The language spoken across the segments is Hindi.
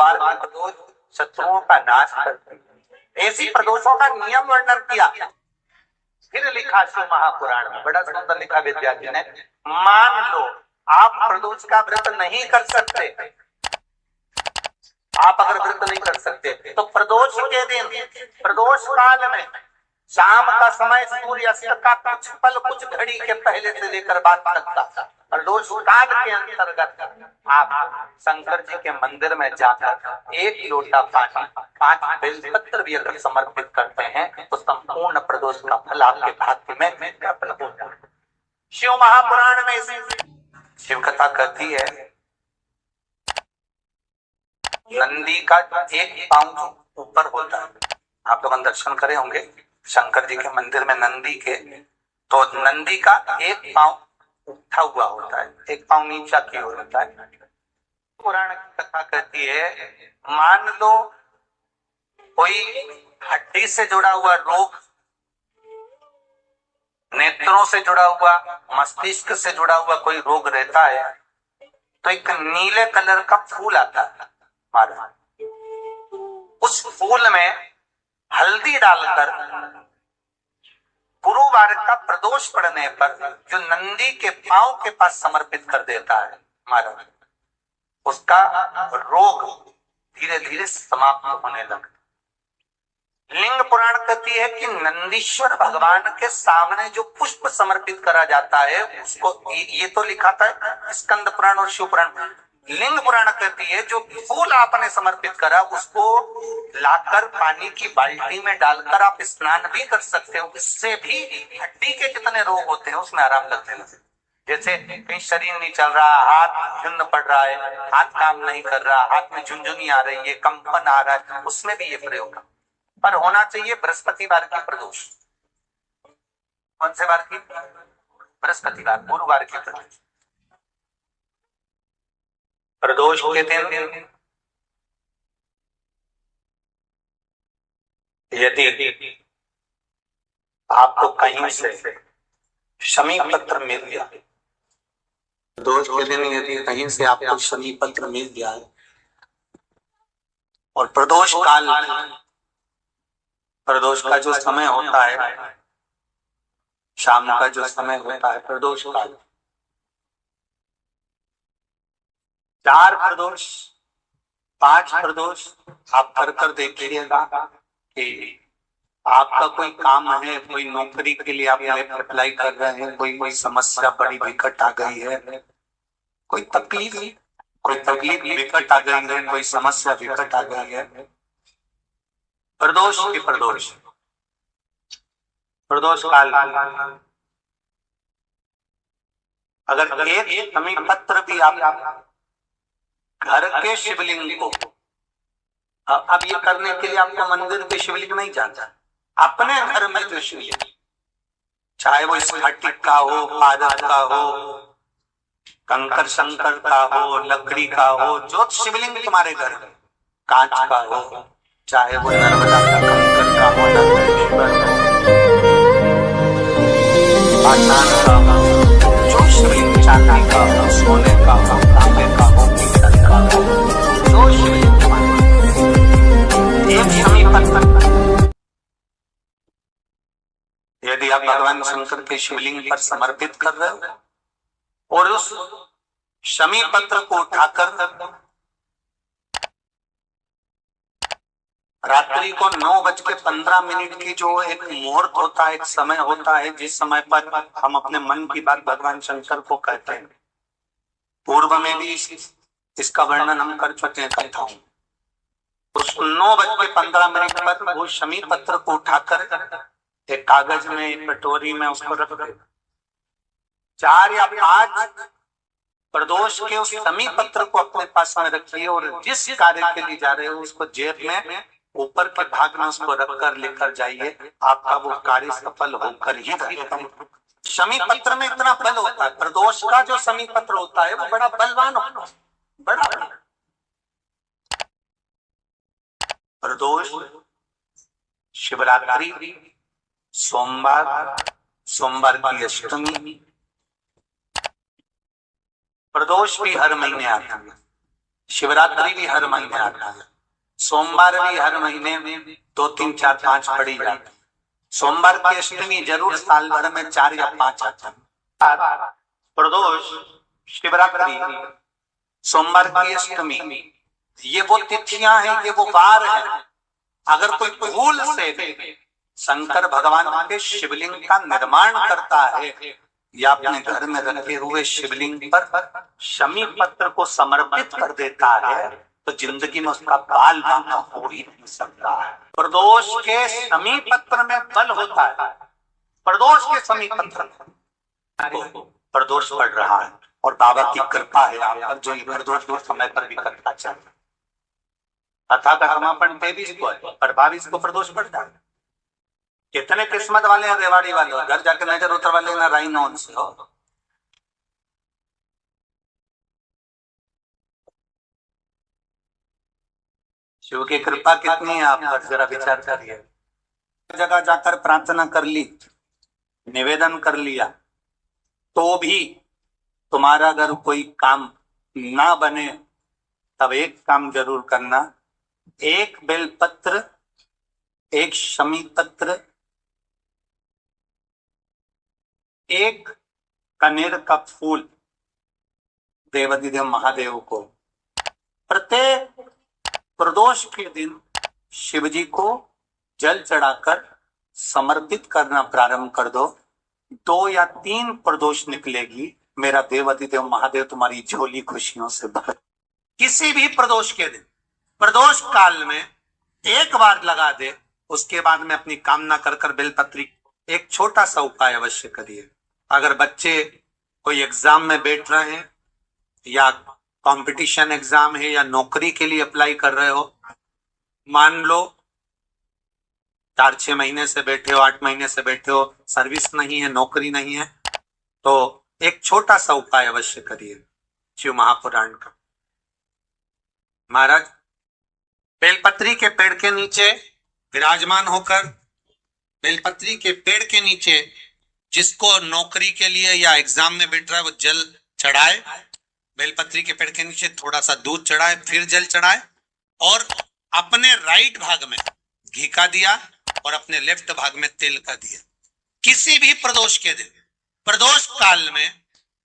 बुधवार के प्रदोष शत्रुओं का नाश करते हैं। ऐसी प्रदोषों का नियम वर्णन किया। फिर लिखा शिव महापुराण में, बड़ा सुंदर लिखा विद्यार्थी ने। मान लो आप प्रदोष का व्रत नहीं कर सकते, आप अगर व्रत नहीं कर सकते तो प्रदोष के दिन, प्रदोष काल में शाम का समय सूर्य अस्त का कुछ पल, कुछ घड़ी के पहले से लेकर बाद तक का प्रदोष काल के अंतर्गत आप शंकर जी के मंदिर में जाकर 1 लोटा पानी, 5 बेलपत्र भी अगर समर्पित करते हैं तो संपूर्ण प्रदोष का फल आपके भाग्य में प्राप्त होता है। शिव महापुराण में शिव कथा कहती है, नंदी का एक पांव ऊपर होता है। आप लोग दर्शन करे होंगे शंकर जी के मंदिर में नंदी के, तो नंदी का एक पांव उठा हुआ होता है, एक पांव नीचा की ओर होता है। पुराण की कथा कहती है, मान लो कोई हड्डी से जुड़ा हुआ रोग, नेत्रों से जुड़ा हुआ, मस्तिष्क से जुड़ा हुआ कोई रोग रहता है, तो एक नीले कलर का फूल आता है महाराज, उस फूल में हल्दी डालकर गुरुवार का प्रदोष पड़ने पर जो नंदी के पांव के पास समर्पित कर देता है महाराज, उसका रोग धीरे धीरे समाप्त होने लगता। लिंग पुराण कहती है कि नंदीश्वर भगवान के सामने जो पुष्प समर्पित करा जाता है उसको, ये तो लिखा था स्कंद पुराण और शिव पुराण। लिंग पुराण कहती है जो फूल आपने समर्पित करा उसको लाकर पानी की बाल्टी में डालकर आप स्नान भी कर सकते हो। इससे भी हड्डी के जितने रोग होते हैं उसमें आराम लगने लगे। जैसे कहीं शरीर नहीं चल रहा, हाथ झुंड पड़ रहा है, हाथ काम नहीं कर रहा, हाथ में झुंझुनी आ रही है, कंपन आ रहा है, उसमें भी ये प्रयोग पर होना चाहिए बृहस्पतिवार की प्रदोष। कौन से वार की? बृहस्पतिवार, गुरुवार की प्रदोष। प्रदोष के दिन यदि आपको कहीं से शमी पत्र मिल गया, प्रदोष के दिन यदि कहीं से आपको शमी पत्र मिल गया है और प्रदोष काल, प्रदोष का जो समय होता है, शाम का जो समय होता है प्रदोष काल, 4 प्रदोष 5 प्रदोष आप कर देखिएगा कि आपका कोई काम है, कोई नौकरी के लिए आप अप्लाई कर रहे हैं, कोई समस्या बड़ी विकट आ गई है, कोई तकलीफ विकट आ गई है, कोई समस्या विकट आ गई है, प्रदोष की प्रदोष काल अगर एक शमी पत्र भी आप घर के शिवलिंग को, अब ये करने के लिए आपको मंदिर के शिवलिंग नहीं जाना, अपने घर में जो शिवलिंग, चाहे वो स्फटिक का हो, पारद का हो, कंकर शंकर का हो, लकड़ी का हो, जो शिवलिंग तुम्हारे घर में, कांच का हो, चाहे वो नर्मदा का कंकर का हो, नर्मदेश्वर हो, पाषाण का हो, जो शिवलिंग चांदी का हो, सोने का हो, तांबे का हो, पीतल का हो, जो शिवलिंग एक शमी पत्र यदि आप भगवान शंकर के शिवलिंग पर समर्पित कर रहे हो और उस शमी पत्र को उठाकर रात्रि को 9:15 की जो एक मुहूर्त होता है, एक समय होता है जिस समय पर हम अपने मन की बात भगवान शंकर को कहते हैं, पूर्व में भी इसका वर्णन हम कर चुके हैं कथाओं। उस 9:15 पर वो शमी पत्र को उठाकर एक कागज में, एक कटोरी में उसको रख दे। 4 या 5 प्रदोष के उस शमी पत्र को अपने पास में रखिए और जिस कार्य के लिए जा रहे हो उसको जेब में ऊपर के भाग में उसको रखकर लेकर जाइए, आपका वो कार्य सफल होकर ही रहेगा। शमी पत्र में इतना बल होता है, प्रदोष का जो शमी पत्र होता है वो बड़ा बलवान होता है, बड़ा प्रदोष, शिवरात्रि, सोमवार की अष्टमी, प्रदोष भी हर महीने आते हैं। शिवरात्रि भी हर महीने आता है, सोमवार भी हर महीने में 2 3 4 5 पड़ी जाती है। सोमवार की अष्टमी जरूर साल भर में 4 या 5 आता है। प्रदोष, शिवरात्रि, सोमवार की अष्टमी, ये वो तिथियां हैं, ये वो वार है। अगर कोई भूल से शंकर भगवान के शिवलिंग का निर्माण करता है या अपने घर में रखे हुए शिवलिंग पर शमी पत्र को समर्पित कर देता है, तो जिंदगी में उसका बाल बांका हो ही नहीं सकता है। प्रदोष के शमी पत्र में बल होता है। प्रदोष के शमी पत्र में प्रदोष पड़ रहा है और बाबा की कृपा है आप पर, जो ये प्रदोष को समय पर भी करना चाहिए। कथा का समापन 23 को है पर 22 को प्रदोष पड़ता है। कितने किस्मत वाले हैं रेवाड़ी वाले, घर जाकर नजर उतर वाले ना राइन ऑन से हो। शिव की कृपा कितनी है आप पर, जरा विचार करिए। जगह जाकर प्रार्थना कर ली, निवेदन कर लिया, तो भी तुम्हारा अगर कोई काम ना बने, तब एक काम जरूर करना, एक बेलपत्र, एक शमी पत्र, एक कनेर का फूल देवाधिदेव महादेव को प्रत्येक प्रदोष के दिन शिव जी को जल चढ़ाकर समर्पित करना प्रारंभ कर दो। 2 या 3 प्रदोष निकलेगी, मेरा देवाधिदेव महादेव तुम्हारी झोली खुशियों से भर। किसी भी प्रदोष के दिन, प्रदोष काल में एक बार लगा दे, उसके बाद में अपनी कामना कर कर बेलपत्री। एक छोटा सा उपाय अवश्य करिए। अगर बच्चे कोई एग्जाम में बैठ रहे हैं या कंपटीशन एग्जाम है या नौकरी के लिए अप्लाई कर रहे हो, मान लो 4-6 महीने से बैठे हो, 8 महीने से बैठे हो, सर्विस नहीं है, नौकरी नहीं है, तो एक छोटा सा उपाय अवश्य करिए शिव महापुराण का। महाराज बेलपत्री के पेड़ के नीचे विराजमान होकर, बेलपत्री के पेड़ के नीचे जिसको नौकरी के लिए या एग्जाम में बैठ रहा है वो जल चढ़ाए, बेलपत्री के पेड़ के नीचे थोड़ा सा दूध चढ़ाए, फिर जल चढ़ाए और अपने राइट भाग में घी का दिया और अपने लेफ्ट भाग में तेल का दिया। किसी भी प्रदोष के दिन, प्रदोष काल में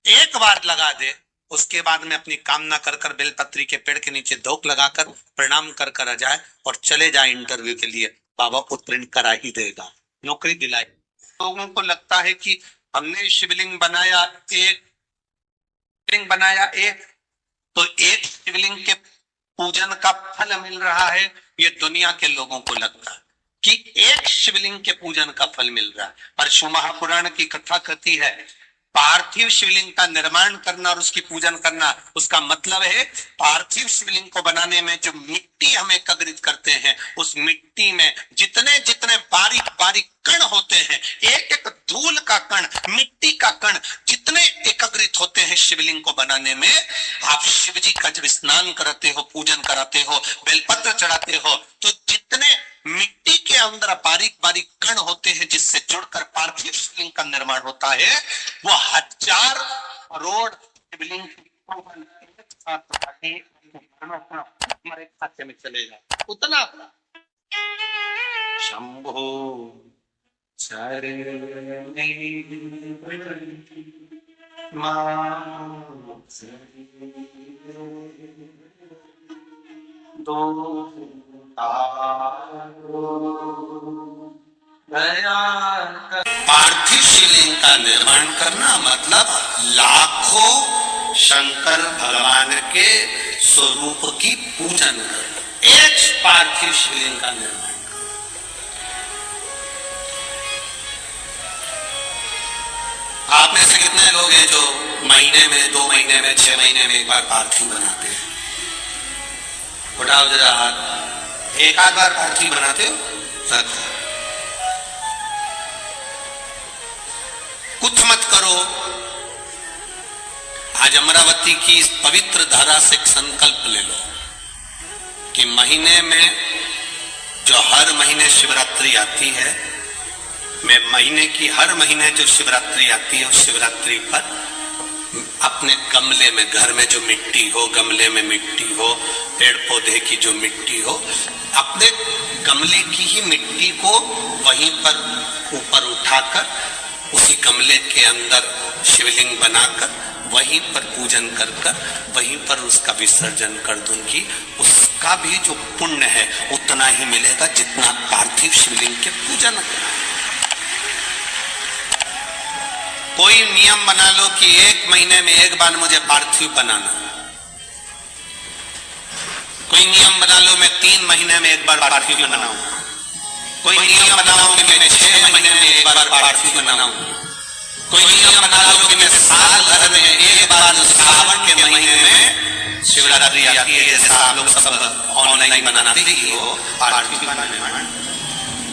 एक बार लगा दे, उसके बाद में अपनी कामना कर कर बेलपत्री के पेड़ के नीचे धोख लगाकर प्रणाम कर कर आ जाए और चले जाए इंटरव्यू के लिए। बाबा उत्तीर्ण करा ही देगा, नौकरी दिलाए। लोगों को लगता है कि हमने शिवलिंग बनाया एक, शिवलिंग बनाया एक, तो एक शिवलिंग के पूजन का फल मिल रहा है। ये दुनिया के लोगों को लगता है कि एक शिवलिंग के पूजन का फल मिल रहा है, पर शिव महापुराण की कथा कहती है पार्थिव शिवलिंग का निर्माण करना और उसकी पूजन करना, उसका मतलब है पार्थिव शिवलिंग को बनाने में जो मिट्टी हम एकत्रित करते हैं, उस मिट्टी में जितने जितने बारीक बारीक कण होते हैं, एक एक धूल का कण, मिट्टी का कण जितने एकत्रित होते हैं शिवलिंग को बनाने में, आप शिव जी का जब स्नान कराते हो, पूजन कराते हो, बेलपत्र चढ़ाते हो, तो जितने मिट्टी के अंदर बारीक बारीक कण होते हैं जिससे जुड़कर पार्थिव शिवलिंग का निर्माण होता है, वो 1000 करोड़ शिवलिंग हमारे खाते में चलेगा उतना। शंभो पार्थिव शिवलिंग का निर्माण करना मतलब लाखों शंकर भगवान के स्वरूप की पूजन करना। एक पार्थिव शिवलिंग का निर्माण। आप में से कितने लोग हैं जो महीने में, 2 महीने में, 6 महीने में एक बार पार्थिव बनाते हैं? उठाओ जरा हाथ। एक आध बार पार्थिव बनाते हो? कुछ मत करो। आज अमरावती की इस पवित्र धारा से एक संकल्प ले लो कि महीने में जो हर महीने शिवरात्रि आती है, मैं महीने की हर महीने जो शिवरात्रि आती है उस शिवरात्रि पर अपने गमले में, घर में जो मिट्टी हो, गमले में मिट्टी हो, पेड़ पौधे की जो मिट्टी हो, अपने गमले की ही मिट्टी को वहीं पर ऊपर उठाकर उसी गमले के अंदर शिवलिंग बनाकर वहीं पर पूजन कर वहीं पर उसका विसर्जन कर दूंगी। उसका भी जो पुण्य है उतना ही मिलेगा जितना पार्थिव शिवलिंग के पूजन। कोई नियम बना लो कि 1 महीने में एक बार मुझे पार्थिव बनाना। कोई नियम बना लो मैं 3 महीने में एक बार पार्थिव बनाऊं। कोई नियम बनाओ कि मैं 6 महीने में एक बार पार्थिव बनाऊं। कोई नियम बना लो कि मैं साल भर में एक बार सावन के महीने में शिवरात्रि आती है, जैसा आप लोग सब ऑनलाइन बनाते ही हो, पार्थिव बनाने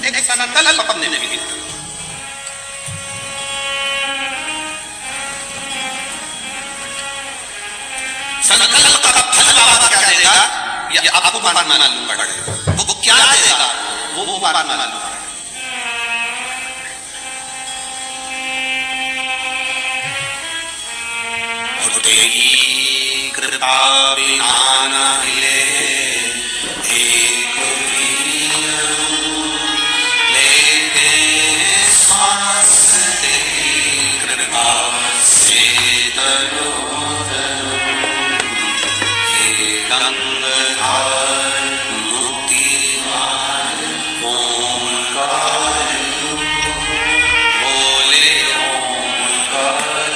एक संकल्प अपने लिए। संकल्प का फल बाबा क्या देगा ये आपको मालूम पड़ेगा। वो क्या देगा वो मालूम पड़ेगा। तेरी कृपा बिना न हिले एक लेते सांस तेरी कृपा से गंगाधर मुक्तिदार ओंकार बोले ओंकार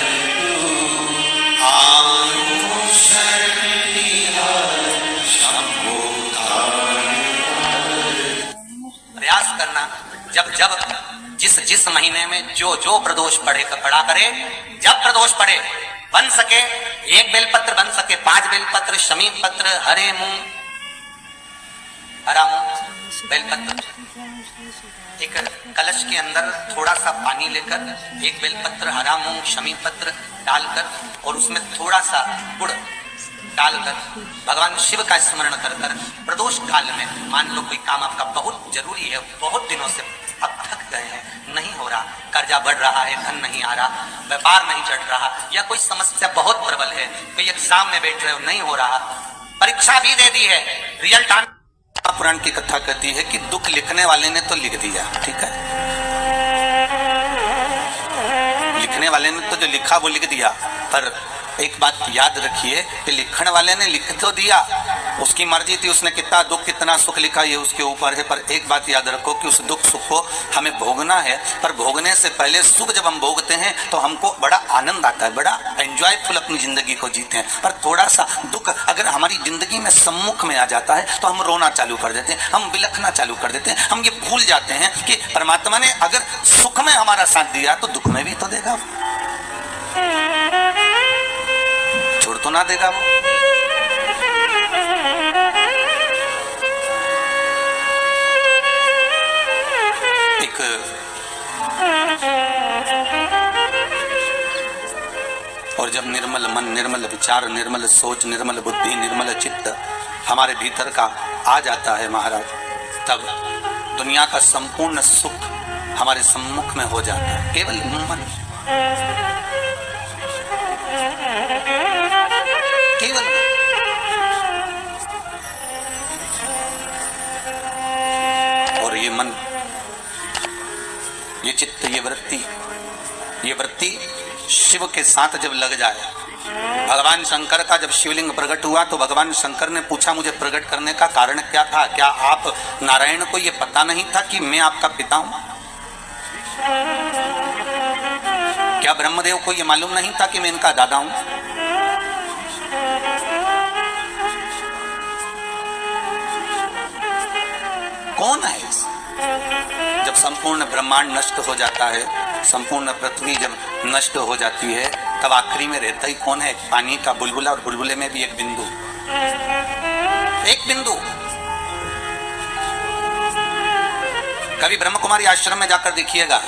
प्रयास करना। जब जब जिस महीने में जो प्रदोष पड़ा करे, जब प्रदोष पड़े बन सके 1 बेलपत्र, बन सके 5 बेलपत्र, शमी पत्र, हरे मूंग, हरा मूंग, बेलपत्र, एक कलश के अंदर थोड़ा सा पानी लेकर 1 बेलपत्र, हरा मूंग, शमी पत्र डालकर और उसमें थोड़ा सा गुड़ डालकर भगवान शिव का स्मरण कर प्रदोष काल में, मान लो कोई काम आपका बहुत जरूरी है, बहुत दिनों से अब थक गए हैं, नहीं हो रहा, कर्जा बढ़ रहा है, धन नहीं आ रहा, व्यापार नहीं चढ़ रहा, या कोई समस्या बहुत प्रबल है, कोई एग्जाम में बैठ रहे हो नहीं हो रहा, परीक्षा भी दे दी है, रिजल्ट आने। पुराण की कथा कहती है कि दुख लिखने वाले ने तो लिख दिया, ठीक है, लिखने वाले ने तो जो लिखा वो लिख दिया, पर एक बात याद रखिए कि लिखने वाले ने लिख तो दिया, उसकी मर्जी थी, उसने कितना दुख कितना सुख लिखा ये उसके ऊपर है, पर एक बात याद रखो कि उस दुख सुख को हमें भोगना है, पर भोगने से पहले सुख जब हम भोगते हैं तो हमको बड़ा आनंद आता है, बड़ा एंजॉयफुल अपनी जिंदगी को जीते हैं, पर थोड़ा सा दुख अगर हमारी जिंदगी में सम्मुख में आ जाता है तो हम रोना चालू कर देते हैं, हम बिलखना चालू कर देते हैं, हम ये भूल जाते हैं कि परमात्मा ने अगर सुख में हमारा साथ दिया तो दुख में भी तो देगा, छोड़ तो ना देगा वो। एक और जब निर्मल मन, निर्मल विचार, निर्मल सोच, निर्मल बुद्धि, निर्मल चित्त हमारे भीतर का आ जाता है महाराज, तब दुनिया का संपूर्ण सुख हमारे सम्मुख में हो जाता है, केवल मन, केवल। और ये मन, ये चित्त, ये वृत्ति शिव के साथ जब लग जाए, भगवान शंकर का जब शिवलिंग प्रकट हुआ तो भगवान शंकर ने पूछा मुझे प्रकट करने का कारण क्या था, क्या आप नारायण को ये पता नहीं था कि मैं आपका पिता हूं? क्या ब्रह्मदेव को ये मालूम नहीं था कि मैं इनका दादा हूं? कौन है? जब संपूर्ण ब्रह्मांड नष्ट हो जाता है, संपूर्ण पृथ्वी जब नष्ट हो जाती है, तब आखिरी में रहता ही कौन है? पानी का बुलबुला, और बुलबुले में भी एक बिंदु, एक बिंदु। कभी ब्रह्म कुमारी आश्रम में जाकर देखिएगा,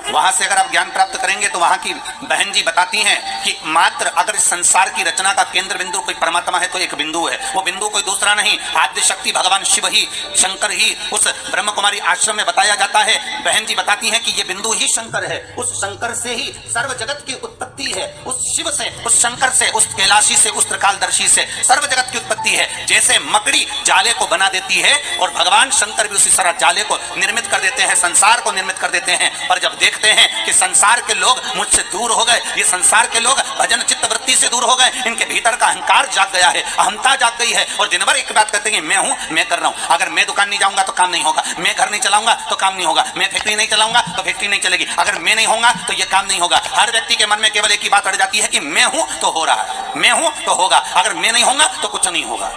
वहां से अगर आप ज्ञान प्राप्त करेंगे तो वहां की बहन जी बताती हैं कि मात्र अगर संसार की रचना का केंद्र बिंदु कोई परमात्मा है तो एक बिंदु है, वो बिंदु कोई दूसरा नहीं, आद्य शक्ति भगवान शिव ही, शंकर ही उस ब्रह्म कुमारी आश्रम में बताया जाता है। बहन जी बताती हैं कि ये बिंदु ही शंकर है, उस शंकर से ही सर्व जगत की उत्पत्ति उत्पत्ति है उस शिव से, उस शंकर से, उस कैलाशी से, उस त्रिकालदर्शी से सर्व जगत की उत्पत्ति है। जैसे मकड़ी जाले को बना देती है और भगवान शंकर भी उसी तरह जाले को निर्मित कर देते हैं, संसार को निर्मित कर देते हैं। पर जब देखते हैं कि संसार के लोग मुझसे दूर हो गए, ये संसार के लोग भजन चित्त वृत्ति से दूर हो गए, इनके भीतर का अहंकार जाग गया है, अहमता जाग गई है और दिन भर एक बात कहते हैं मैं हूं, मैं कर रहा हूं। अगर मैं दुकान नहीं जाऊंगा तो काम नहीं होगा, मैं घर नहीं चलाऊंगा तो काम नहीं होगा, मैं फैक्ट्री नहीं चलाऊंगा तो फैक्ट्री नहीं चलेगी, अगर मैं नहीं होऊंगा तो ये काम नहीं होगा। हर व्यक्ति के मन में केवल एक ही बात अड़ जाती है कि मैं हूं तो हो रहा है, मैं हूं तो होगा, अगर मैं नहीं होऊंगा तो कुछ नहीं होगा।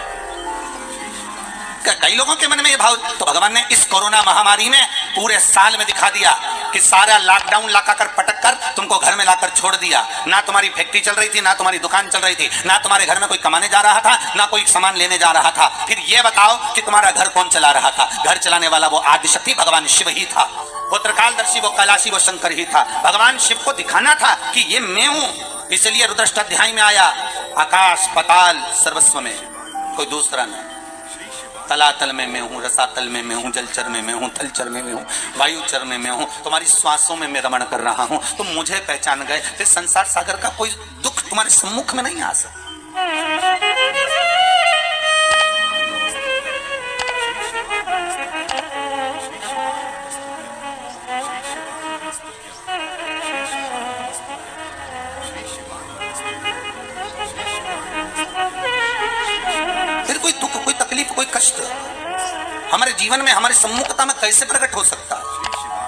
कई लोगों के मन में ये भाव, तो भगवान ने इस कोरोना महामारी में पूरे साल में दिखा दिया कि सारा लॉकडाउन लगाकर पटक कर तुमको घर में लाकर छोड़ दिया। ना तुम्हारी फैक्ट्री चल रही थी, ना तुम्हारी दुकान चल रही थी, ना तुम्हारे घर में कोई कमाने जा रहा था, ना कोई सामान लेने जा रहा था। फिर ये बताओ कि तुम्हारा घर कौन चला रहा था? घर चलाने वाला वो आदिशक्ति भगवान शिव ही था, वो त्रिकालदर्शी, वो कैलाशी, वो शंकर ही था। भगवान शिव को दिखाना था कि ये मैं हूं, इसलिए रुद्राष्टाध्याय में आया आकाश पताल सर्वस्व में कोई दूसरा नहीं। तलातल में मैं हूँ, रसातल में मैं हूँ, जलचर में मैं हूँ, थलचर में मैं हूँ, वायुचर में मैं हूँ, तुम्हारी श्वासों में मैं रमण कर रहा हूँ। तुम मुझे पहचान गए, फिर संसार सागर का कोई दुख तुम्हारे सम्मुख में नहीं आ सकता। फिर कोई दुख, कोई तकलीफ, कोई कष्ट हमारे जीवन में, हमारी सम्मुखता में कैसे प्रकट हो सकता है,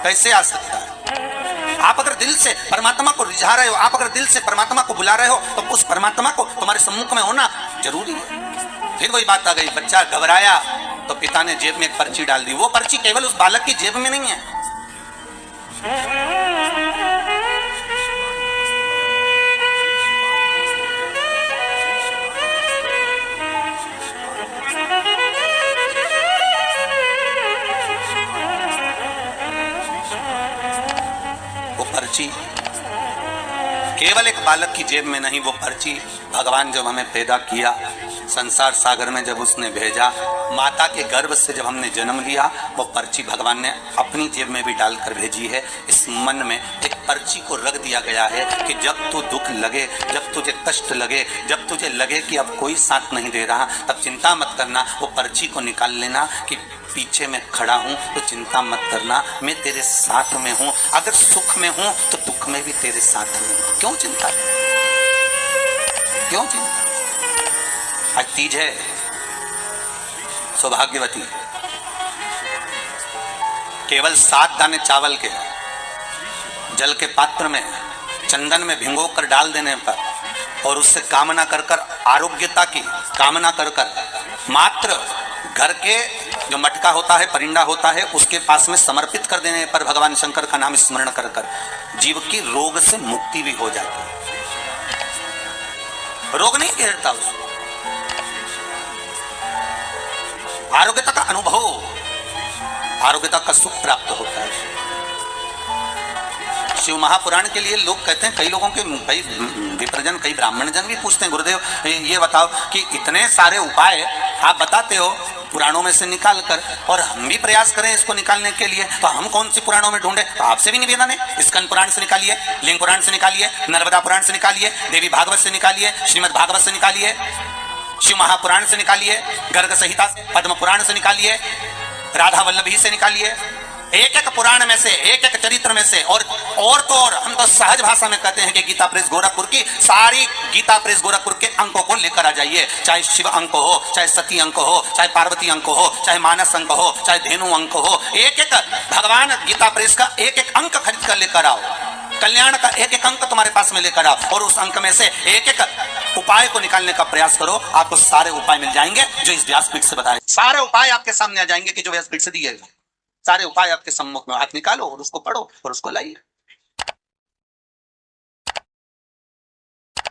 कैसे आ सकता है? आप अगर दिल से परमात्मा को रिझा रहे हो, आप अगर दिल से परमात्मा को बुला रहे हो, तो उस परमात्मा को तुम्हारे सम्मुख में होना जरूरी है। फिर वही बात आ गई, बच्चा घबराया तो पिता ने जेब में एक पर्ची डाल दी। वो पर्ची केवल उस बालक की जेब में नहीं है, पर्ची केवल एक बालक की जेब में नहीं, वो पर्ची भगवान जब हमें पैदा किया, संसार सागर में जब उसने भेजा, माता के गर्भ से जब हमने जन्म लिया, वो पर्ची भगवान ने अपनी जेब में भी डालकर भेजी है। इस मन में एक पर्ची को रख दिया गया है कि जब तू दुख लगे, जब तुझे कष्ट लगे, जब तुझे लगे कि अब कोई साथ नहीं दे रहा, तब चिंता मत करना, वो पर्ची को निकाल लेना कि पीछे मैं खड़ा हूं, तो चिंता मत करना, मैं तेरे साथ में हूं। अगर सुख में हूं तो दुख में भी तेरे साथ में हूं। क्यों चिंता, क्यों चिंता? आज तीज है, सौभाग्यवती केवल 7 दाने चावल के जल के पात्र में चंदन में भिगो कर डाल देने पर और उससे कामना कर कर, आरोग्यता की कामना कर कर, मात्र घर के जो मटका होता है, परिंदा होता है, उसके पास में समर्पित कर देने पर भगवान शंकर का नाम स्मरण कर कर जीव की रोग से मुक्ति भी हो जाती है। रोग नहीं घेरता उसको, आरोग्यता का अनुभव, आरोग्यता का सुख प्राप्त होता है। शिव महापुराण के लिए लोग कहते हैं, कई लोगों के, कई विप्रजन, कई ब्राह्मण जन भी पूछते हैं, गुरुदेव ये बताओ कि इतने सारे उपाय आप बताते हो पुराणों में से निकाल कर, और हम भी प्रयास करें इसको निकालने के लिए, तो हम कौन सी पुराणों में ढूंढे? तो आपसे भी निवेदन है, स्कंद पुराण से निकालिए, लिंग पुराण से निकालिए, नर्मदा पुराण से निकालिए, देवी भागवत से निकालिए, श्रीमद् भागवत से निकालिए, शिव महापुराण से निकालिए, गर्ग संहिता से, पद्म पुराण से निकालिए, राधा वल्लभी से निकालिए, एक एक पुराण में से, एक एक चरित्र में से। और तो और हम तो सहज भाषा में कहते हैं कि गीता प्रेस गोरखपुर की सारी गीता प्रेस गोरखपुर के अंकों को लेकर आ जाइए, चाहे शिव अंक हो, चाहे सती अंक हो, चाहे पार्वती अंक हो, चाहे मानस अंक हो, चाहे धेनु अंक हो, एक एक भगवान गीता प्रेस का एक एक अंक खरीद कर लेकर आओ, कल्याण का एक एक अंक तुम्हारे पास में लेकर आओ, और उस अंक में से एक एक उपाय को निकालने का प्रयास करो। आपको सारे उपाय मिल जाएंगे जो इस व्यासपीठ से बताए, सारे उपाय आपके सामने आ जाएंगे कि जो व्यासपीठ से दिए गए, सारे उपाय आपके सम्मुख में। हाथ निकालो और उसको पढ़ो और उसको लाइए।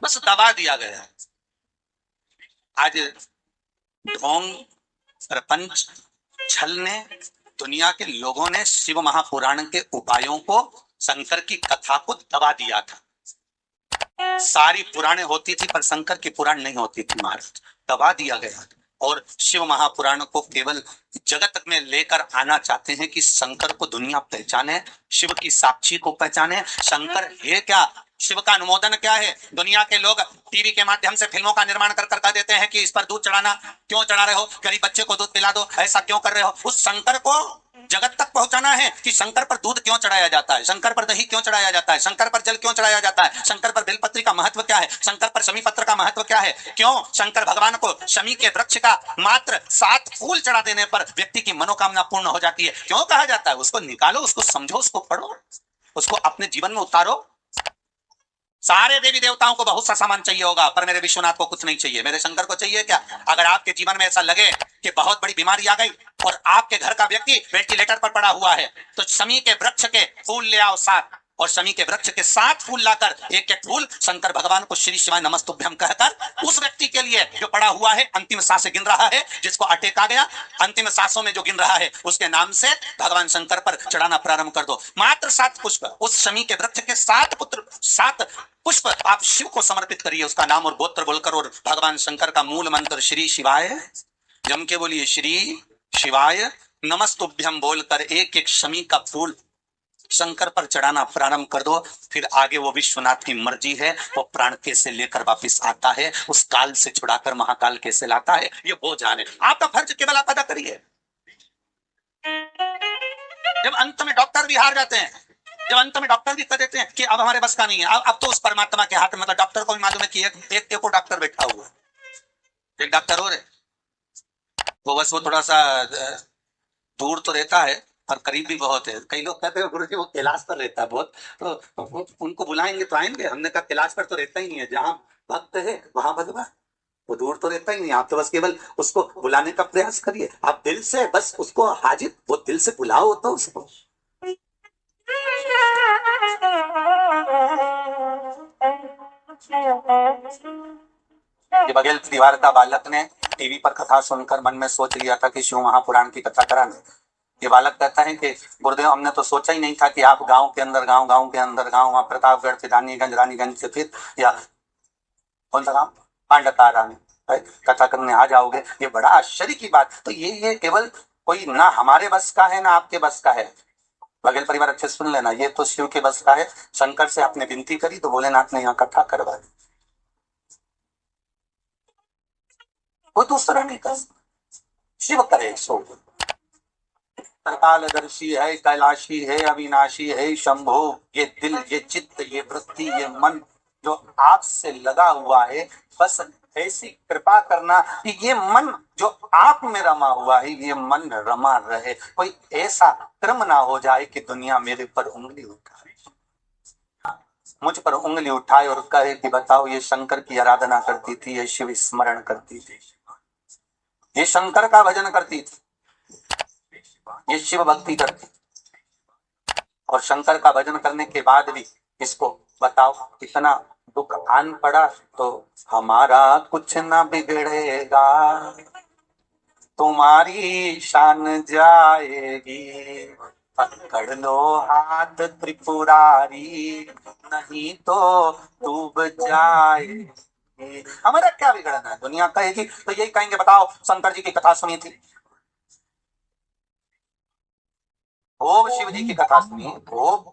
बस दबा दिया गया। आज ढोंग, प्रपंच, छल ने, दुनिया के लोगों ने शिव महापुराण के उपायों को, शंकर की कथा को दबा दिया था। सारी पुराणे होती थी पर शंकर की पुराण नहीं होती थी महाराज, दबा दिया गया। और शिव महापुराण को केवल जगत में लेकर आना चाहते हैं कि शंकर को दुनिया पहचाने, शिव की साक्षी को पहचाने। शंकर है क्या, शिव का अनुमोदन क्या है। दुनिया के लोग टीवी के माध्यम से फिल्मों का निर्माण कर कर देते हैं कि इस पर दूध चढ़ाना, क्यों चढ़ा रहे हो, गरीब बच्चे को दूध पिला दो, ऐसा क्यों कर रहे हो। उस शंकर को जगत तक पहुंचाना है कि शंकर पर दूध क्यों चढ़ाया जाता है, शंकर पर दही क्यों चढ़ाया जाता है, शंकर पर जल क्यों चढ़ाया जाता है, शंकर पर बेलपत्री का महत्व क्या है, शंकर पर शमी पत्र का महत्व क्या है, क्यों शंकर भगवान को शमी के वृक्ष का मात्र 7 फूल चढ़ा देने पर व्यक्ति की मनोकामना पूर्ण हो जाती है, क्यों कहा जाता है। उसको निकालो, उसको समझो, उसको पढ़ो, उसको अपने जीवन में उतारो। सारे देवी देवताओं को बहुत सा सामान चाहिए होगा, पर मेरे विश्वनाथ को कुछ नहीं चाहिए, मेरे शंकर को चाहिए क्या। अगर आपके जीवन में ऐसा लगे कि बहुत बड़ी बीमारी आ गई और आपके घर का व्यक्ति वेंटिलेटर पर पड़ा हुआ है, तो शमी के वृक्ष के फूल ले आओ 7, और शमी के वृक्ष के 7 फूल लाकर एक एक फूल शंकर भगवान को श्री शिवाय नमस्तुभ्यम कहकर उस व्यक्ति के लिए जो पड़ा हुआ है, अंतिम सांसें गिन रहा है, जिसको अटैक आ गया, अंतिम सांसों में जो गिन रहा है, उसके नाम से भगवान शंकर पर चढ़ाना प्रारंभ कर दो। मात्र 7 पुष्प, उस शमी के वृक्ष के 7 पुष्प आप शिव को समर्पित करिए, उसका नाम और गोत्र बोलकर, और भगवान शंकर का मूल मंत्र श्री शिवाय, जम के बोलिए श्री शिवाय नमस्तुभ्यम बोलकर एक एक शमी का फूल शंकर पर चढ़ाना प्रारंभ कर दो। फिर आगे वो विश्वनाथ की मर्जी है, वो प्राण कैसे लेकर वापिस आता है, उस काल से छुड़ाकर महाकाल कैसे लाता है, ये वो जाने। आपका फर्ज केवल आप अदा करिए। जब अंत में डॉक्टर भी हार जाते हैं, जब अंत में डॉक्टर भी कह देते हैं कि अब हमारे बस का नहीं है, अब तो उस परमात्मा के हाथ में, मतलब डॉक्टर को भी मालूम है कि एक डॉक्टर बैठा हुआ, एक डॉक्टर और है, वो बस वो थोड़ा सा दूर तो रहता है पर करीब भी बहुत है। कई लोग कहते हैं गुरु जी वो कैलाश पर रहता है बहुत, तो उनको बुलाएंगे तो आएंगे। हमने कहा कैलाश पर तो रहता ही नहीं है, जहां भक्त है वहां भगवान, वो दूर तो रहता ही नहीं। आप तो बस केवल उसको बुलाने का प्रयास करिए, आप दिल से बस उसको हाजिर, वो दिल से बुलाओ तो उसको। ये बघेल परिवार का बालक ने टीवी पर कथा सुनकर मन में सोच लिया था कि शिव महापुराण की कथा कराने। ये बालक कहता है कि गुरुदेव हमने तो सोचा ही नहीं था कि आप गांव के अंदर गांव वहां प्रतापगढ़ से रानीगंज से फिर या कौन सा गांव पांडतारा में कथा करने आ जाओगे। ये बड़ा आश्चर्य की बात। तो ये केवल कोई ना हमारे बस का है ना आपके बस का है। बघेल परिवार अच्छे सुन लेना, ये तो शिव के बस का है। शंकर से आपने विनती करी तो भोलेनाथ ने यहाँ कथा करवा दी, कोई दूसरा नहीं कर, शिव करे सो। कालदर्शी है, कैलाशी है, अविनाशी है शंभो। ये दिल, ये चित्त, ये वृत्ति, ये मन जो आपसे लगा हुआ है, बस ऐसी कृपा करना कि ये मन जो आप में रमा हुआ है, ये मन रमा रहे। कोई ऐसा क्रम ना हो जाए कि दुनिया मेरे पर उंगली उठाए, मुझ पर उंगली उठाए और कहे कि बताओ ये शंकर की आराधना करती थी, ये शिव स्मरण करती थी, ये शंकर का भजन करती थी, ये शिव भक्ति करती, और शंकर का भजन करने के बाद भी इसको बताओ इतना दुख आन पड़ा तो हमारा कुछ ना बिगड़ेगा, तुम्हारी शान जाएगी, पकड़ लो हाथ त्रिपुरारी, नहीं तो डूब जाएगी। हमारा क्या बिगड़ना है, दुनिया कहेगी तो यही कहेंगे बताओ शंकर जी की कथा सुनी थी, खूब शिव जी की कथा सुनी, खूब